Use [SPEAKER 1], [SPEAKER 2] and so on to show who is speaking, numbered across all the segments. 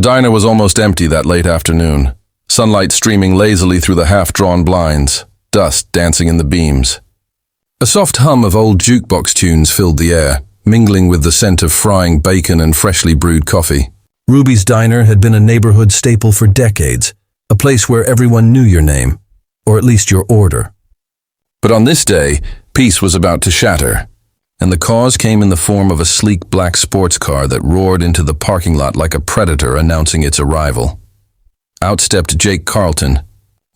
[SPEAKER 1] diner was almost empty that late afternoon, sunlight streaming lazily through the half-drawn blinds, dust dancing in the beams. A soft hum of old jukebox tunes filled the air, mingling with the scent of frying bacon and freshly brewed coffee.
[SPEAKER 2] Ruby's Diner had been a neighborhood staple for decades, a place where everyone knew your name, or at least your order.
[SPEAKER 1] But on this day, peace was about to shatter, and the cause came in the form of a sleek black sports car that roared into the parking lot like a predator announcing its arrival. Out stepped Jake Carlton,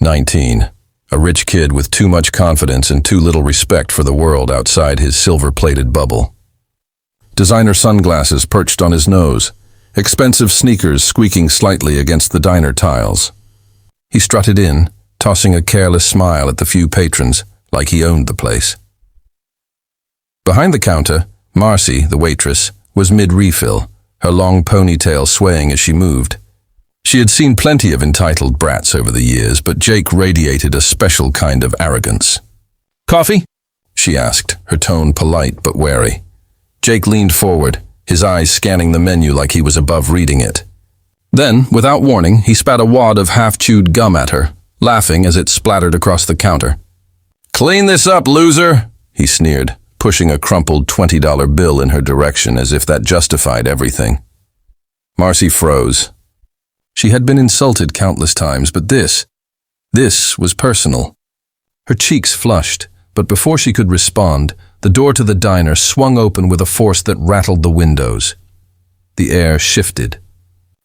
[SPEAKER 1] 19, a rich kid with too much confidence and too little respect for the world outside his silver-plated bubble. Designer sunglasses perched on his nose, expensive sneakers squeaking slightly against the diner tiles. He strutted in, tossing a careless smile at the few patrons, like he owned the place. Behind the counter, Marcy, the waitress, was mid-refill, her long ponytail swaying as she moved. She had seen plenty of entitled brats over the years, but Jake radiated a special kind of arrogance. "Coffee?" she asked, her tone polite but wary. Jake leaned forward, his eyes scanning the menu like he was above reading it. Then, without warning, he spat a wad of half-chewed gum at her, laughing as it splattered across the counter. "Clean this up, loser," he sneered, pushing a crumpled $20 bill in her direction as if that justified everything. Marcy froze. She had been insulted countless times, but this was personal. Her cheeks flushed, but before she could respond, the door to the diner swung open with a force that rattled the windows. The air shifted.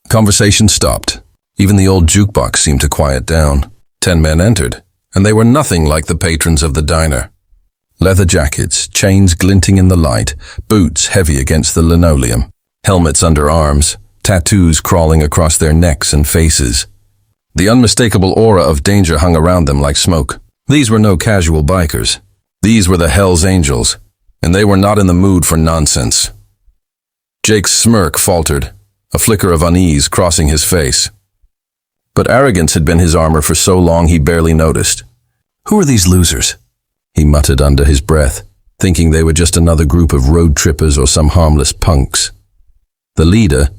[SPEAKER 1] Conversation stopped. Even the old jukebox seemed to quiet down. 10 men entered, and they were nothing like the patrons of the diner. Leather jackets, chains glinting in the light, boots heavy against the linoleum, helmets under arms, tattoos crawling across their necks and faces. The unmistakable aura of danger hung around them like smoke. These were no casual bikers. These were the Hells Angels, and they were not in the mood for nonsense. Jake's smirk faltered, a flicker of unease crossing his face. But arrogance had been his armor for so long he barely noticed. "Who are these losers?" he muttered under his breath, thinking they were just another group of road trippers or some harmless punks. The leader,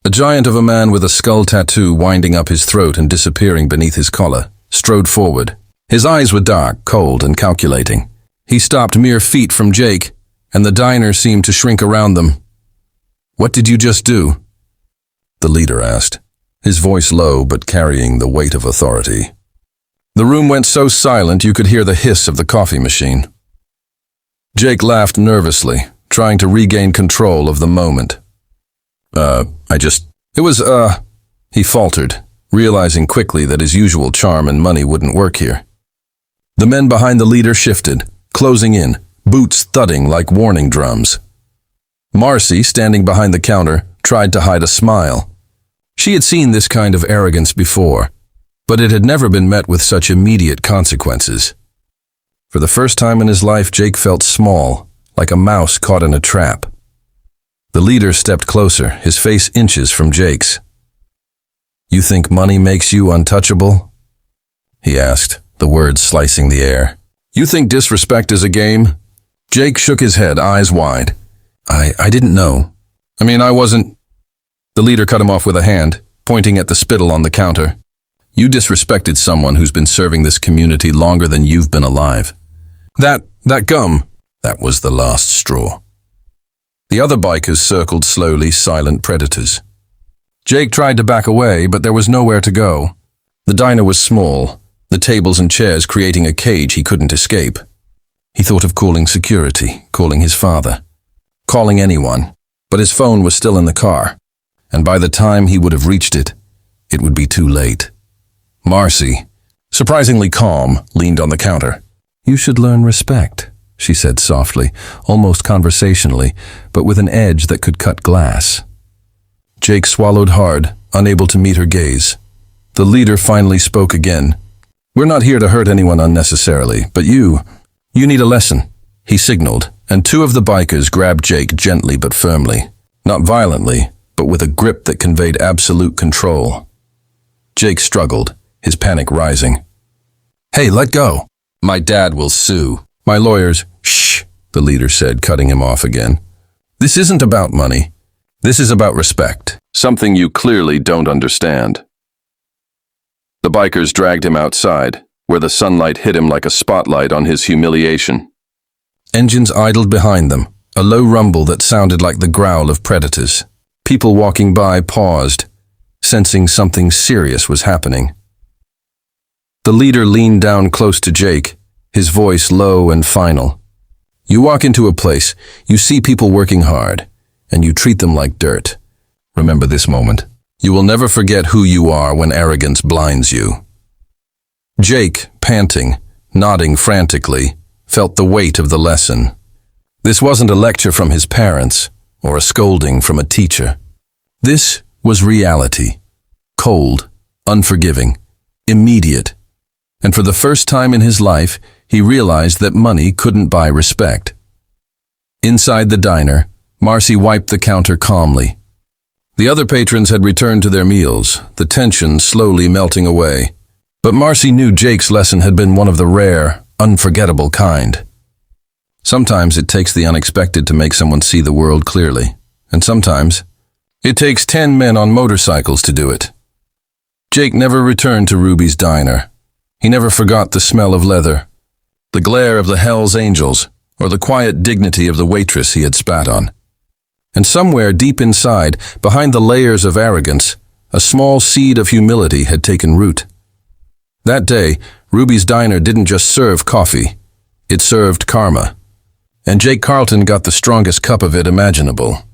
[SPEAKER 1] a giant of a man with a skull tattoo winding up his throat and disappearing beneath his collar, strode forward. His eyes were dark, cold, and calculating. He stopped mere feet from Jake, and the diner seemed to shrink around them. "What did you just do?" the leader asked, his voice low but carrying the weight of authority. The room went so silent you could hear the hiss of the coffee machine. Jake laughed nervously, trying to regain control of the moment. He faltered, realizing quickly that his usual charm and money wouldn't work here. The men behind the leader shifted, closing in, boots thudding like warning drums. Marcy, standing behind the counter, tried to hide a smile. She had seen this kind of arrogance before, but it had never been met with such immediate consequences. For the first time in his life, Jake felt small, like a mouse caught in a trap. The leader stepped closer, his face inches from Jake's. "You think money makes you untouchable?" he asked, the words slicing the air. "You think disrespect is a game?" Jake shook his head, eyes wide. I didn't know. I wasn't..." The leader cut him off with a hand, pointing at the spittle on the counter. "You disrespected someone who's been serving this community longer than you've been alive. That gum, that was the last straw." The other bikers circled slowly, silent predators. Jake tried to back away, but there was nowhere to go. The diner was small, the tables and chairs creating a cage he couldn't escape. He thought of calling security, calling his father, calling anyone, but his phone was still in the car, and by the time he would have reached it, it would be too late. Marcy, surprisingly calm, leaned on the counter. "You should learn respect," she said softly, almost conversationally, but with an edge that could cut glass. Jake swallowed hard, unable to meet her gaze. The leader finally spoke again. "We're not here to hurt anyone unnecessarily, but you need a lesson," he signaled, and two of the bikers grabbed Jake gently but firmly, not violently, but with a grip that conveyed absolute control. Jake struggled, his panic rising. "Hey, let go. My dad will sue. My lawyers..." "Shh," the leader said, cutting him off again. "This isn't about money. This is about respect, something you clearly don't understand. The bikers dragged him outside, where the sunlight hit him like a spotlight on his humiliation.
[SPEAKER 2] Engines idled behind them, a low rumble that sounded like the growl of predators. People walking by paused, sensing something serious was happening. The leader leaned down close to Jake, his voice low and final. You walk into a place, you see people working hard, and you treat them like dirt. Remember this moment. You will never forget who you are when arrogance blinds you. Jake, panting, nodding frantically, felt the weight of the lesson. This wasn't a lecture from his parents or a scolding from a teacher. This was reality. Cold, unforgiving, immediate. And for the first time in his life, he realized that money couldn't buy respect. Inside the diner, Marcy wiped the counter calmly. The other patrons had returned to their meals, the tension slowly melting away. But Marcy knew Jake's lesson had been one of the rare, unforgettable kind. Sometimes it takes the unexpected to make someone see the world clearly, and sometimes it takes 10 men on motorcycles to do it. Jake never returned to Ruby's diner. He never forgot the smell of leather, the glare of the Hell's Angels, or the quiet dignity of the waitress he had spat on. And somewhere deep inside, behind the layers of arrogance, a small seed of humility had taken root. That day, Ruby's diner didn't just serve coffee, it served karma. And Jake Carlton got the strongest cup of it imaginable.